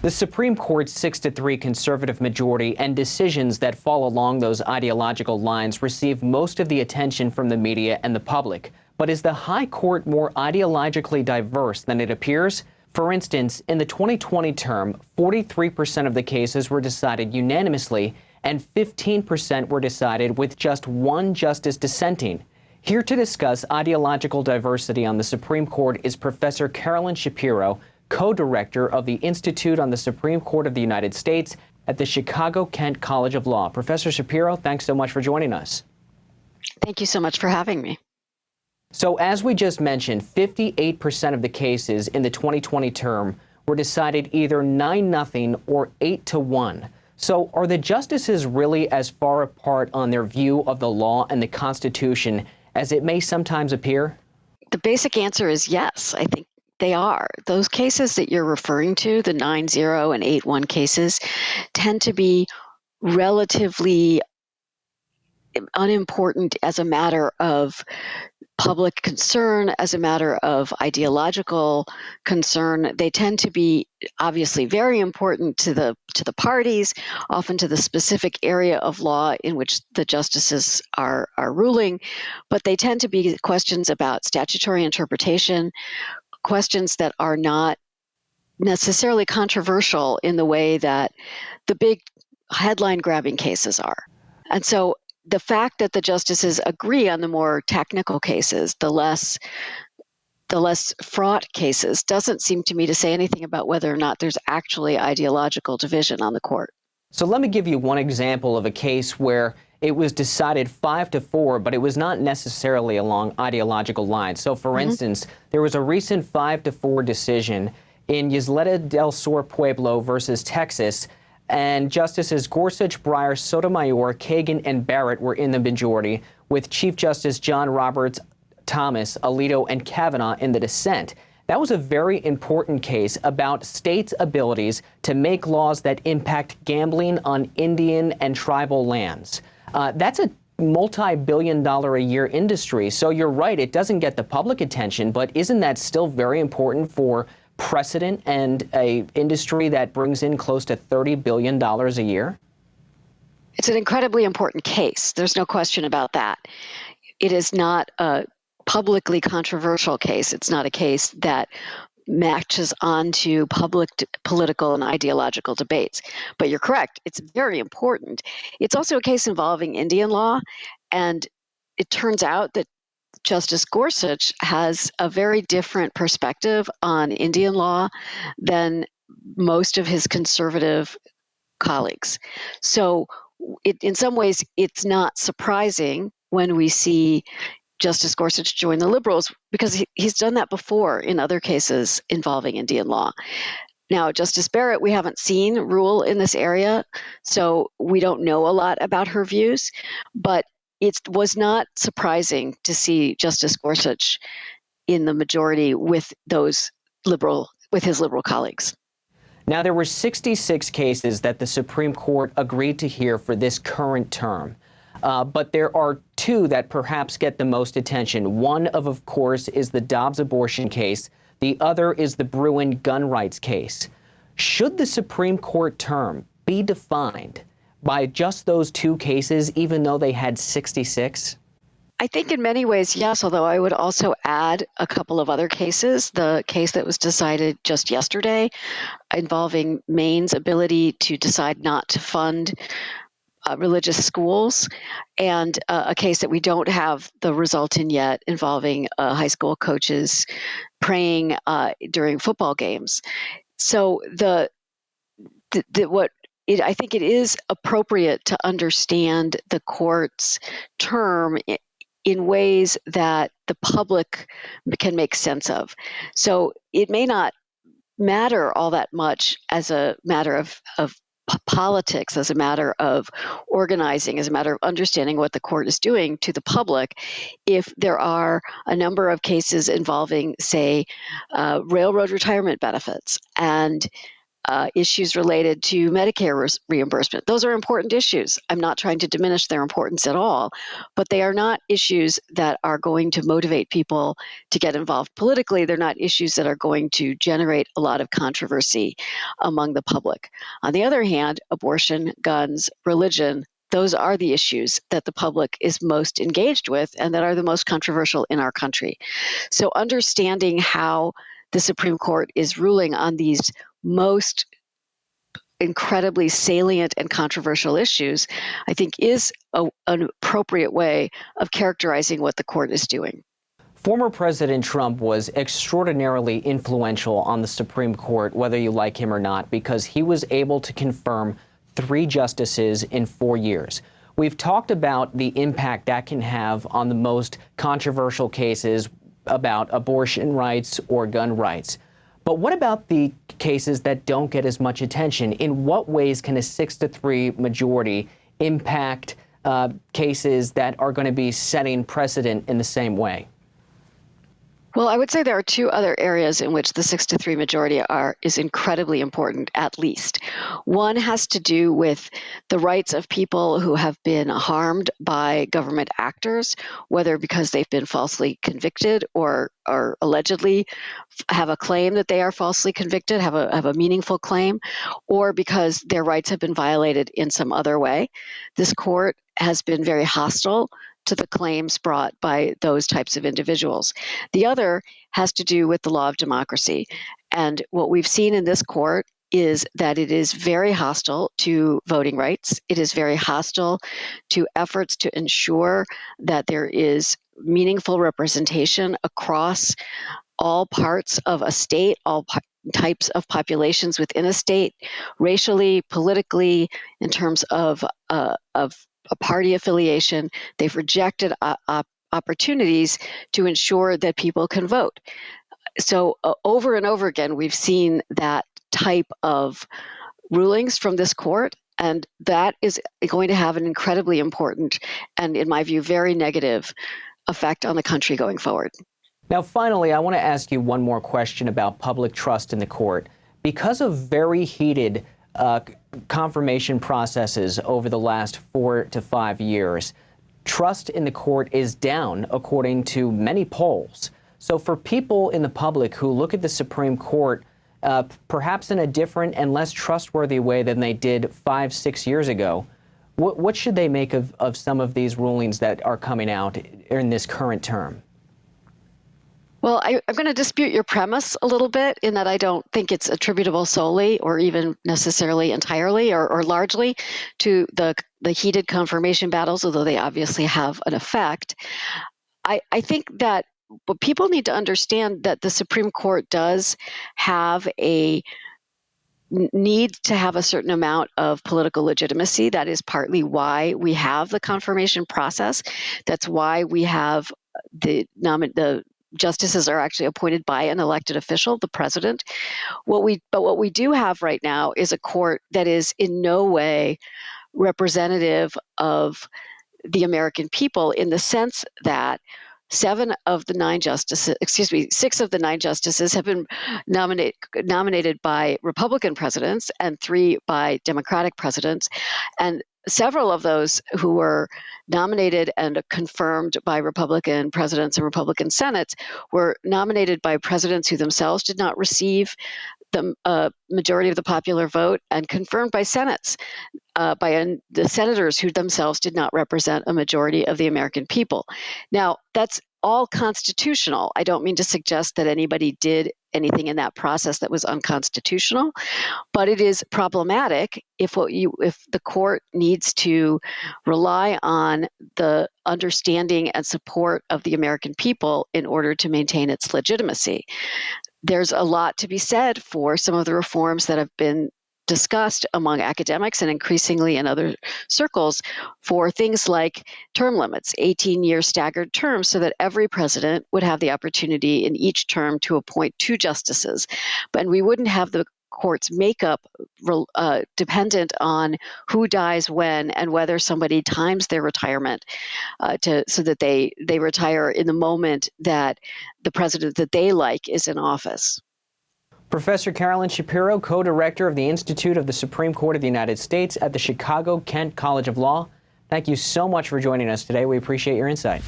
The Supreme Court's 6-3 conservative majority and decisions that fall along those ideological lines receive most of the attention from the media and the public. But is the High Court more ideologically diverse than it appears? For instance, in the 2020 term, 43% of the cases were decided unanimously and 15% were decided with just one justice dissenting. Here to discuss ideological diversity on the Supreme Court is Professor Carolyn Shapiro, co-director of the Institute on the Supreme Court of the United States at the Chicago-Kent College of Law. Professor Shapiro, thanks so much for joining us. Thank you so much for having me. So as we just mentioned, 58% of the cases in the 2020 term were decided either 9-0 or 8-1. So are the justices really as far apart on their view of the law and the Constitution as it may sometimes appear? The basic answer is yes. I think they are. Those cases that you're referring to, the 9-0 and 8-1 cases, tend to be relatively unimportant as a matter of public concern, as a matter of ideological concern. They tend to be obviously very important to the parties, often to the specific area of law in which the justices are ruling, but they tend to be questions about statutory interpretation, questions that are not necessarily controversial in the way that the big headline-grabbing cases are. And so the fact that the justices agree on the more technical cases, the less fraught cases, doesn't seem to me to say anything about whether or not there's actually ideological division on the court. So let me give you one example of a case where it was decided 5-4, but it was not necessarily along ideological lines. So for instance, there was a recent 5-4 decision in Ysleta del Sur Pueblo versus Texas, and Justices Gorsuch, Breyer, Sotomayor, Kagan, and Barrett were in the majority, with Chief Justice John Roberts, Thomas, Alito, and Kavanaugh in the dissent. That was a very important case about states' abilities to make laws that impact gambling on Indian and tribal lands. That's a multi-billion-dollar-a-year industry. So you're right, it doesn't get the public attention, but isn't that still very important for precedent and a industry that brings in close to $30 billion a year? It's an incredibly important case. There's no question about that. It is not a publicly controversial case. It's not a case that matches onto public political and ideological debates. But you're correct, it's very important. It's also a case involving Indian law, and it turns out that Justice Gorsuch has a very different perspective on Indian law than most of his conservative colleagues. So in some ways, it's not surprising when we see Justice Gorsuch join the liberals, because he's done that before in other cases involving Indian law. Now, Justice Barrett, we haven't seen rule in this area, so we don't know a lot about her views, but it was not surprising to see Justice Gorsuch in the majority with his liberal colleagues. Now, there were 66 cases that the Supreme Court agreed to hear for this current term. But there are two that perhaps get the most attention. One of course, is the Dobbs abortion case. The other is the Bruen gun rights case. Should the Supreme Court term be defined by just those two cases, even though they had 66? I think in many ways, yes, although I would also add a couple of other cases. The case that was decided just yesterday involving Maine's ability to decide not to fund religious schools, and a case that we don't have the result in yet involving high school coaches praying during football games. So I think it is appropriate to understand the court's term in ways that the public can make sense of. So it may not matter all that much as a matter of politics, as a matter of organizing, as a matter of understanding what the court is doing to the public, if there are a number of cases involving, say, railroad retirement benefits and issues related to Medicare reimbursement. Those are important issues. I'm not trying to diminish their importance at all, but they are not issues that are going to motivate people to get involved politically. They're not issues that are going to generate a lot of controversy among the public. On the other hand, abortion, guns, religion, those are the issues that the public is most engaged with and that are the most controversial in our country. So understanding how the Supreme Court is ruling on these most incredibly salient and controversial issues, I think is an appropriate way of characterizing what the court is doing. Former President Trump was extraordinarily influential on the Supreme Court, whether you like him or not, because he was able to confirm 3 justices in 4 years. We've talked about the impact that can have on the most controversial cases about abortion rights or gun rights. But what about the cases that don't get as much attention? In what ways can a 6-3 majority impact cases that are going to be setting precedent in the same way? Well, I would say there are 2 other areas in which the 6-3 majority is incredibly important, at least. One has to do with the rights of people who have been harmed by government actors, whether because they've been falsely convicted or allegedly have a claim that they are falsely convicted, have a meaningful claim, or because their rights have been violated in some other way. This court has been very hostile to the claims brought by those types of individuals. The other has to do with the law of democracy. And what we've seen in this court is that it is very hostile to voting rights. It is very hostile to efforts to ensure that there is meaningful representation across all parts of a state, all types of populations within a state, racially, politically, in terms of a party affiliation. They've rejected opportunities to ensure that people can vote. So over and over again, we've seen that type of rulings from this court, and that is going to have an incredibly important and, in my view, very negative effect on the country going forward. Now, finally, I want to ask you one more question about public trust in the court. Because of very heated confirmation processes over the last 4 to 5 years, trust in the court is down, according to many polls. So for people in the public who look at the Supreme Court, perhaps in a different and less trustworthy way than they did 5-6 years ago, what should they make of some of these rulings that are coming out in this current term? Well, I'm going to dispute your premise a little bit in that I don't think it's attributable solely or even necessarily entirely or largely to the heated confirmation battles, although they obviously have an effect. I think that what people need to understand that the Supreme Court does have a need to have a certain amount of political legitimacy. That is partly why we have the confirmation process. That's why we have the justices are actually appointed by an elected official, the president. What we do have right now is a court that is in no way representative of the American people, in the sense that 6 of the 9 justices have been nominated by Republican presidents and 3 by Democratic presidents. And several of those who were nominated and confirmed by Republican presidents and Republican senates were nominated by presidents who themselves did not receive the majority of the popular vote, and confirmed by senates, by the senators who themselves did not represent a majority of the American people. Now, that's all constitutional. I don't mean to suggest that anybody did anything in that process that was unconstitutional, but it is problematic if the court needs to rely on the understanding and support of the American people in order to maintain its legitimacy. There's a lot to be said for some of the reforms that have been discussed among academics and increasingly in other circles for things like term limits, 18-year staggered terms, so that every president would have the opportunity in each term to appoint 2 justices. But we wouldn't have the court's makeup dependent on who dies when and whether somebody times their retirement so that they retire in the moment that the president that they like is in office. Professor Carolyn Shapiro, co-director of the Institute of the Supreme Court of the United States at the Chicago-Kent College of Law. Thank you so much for joining us today. We appreciate your insight.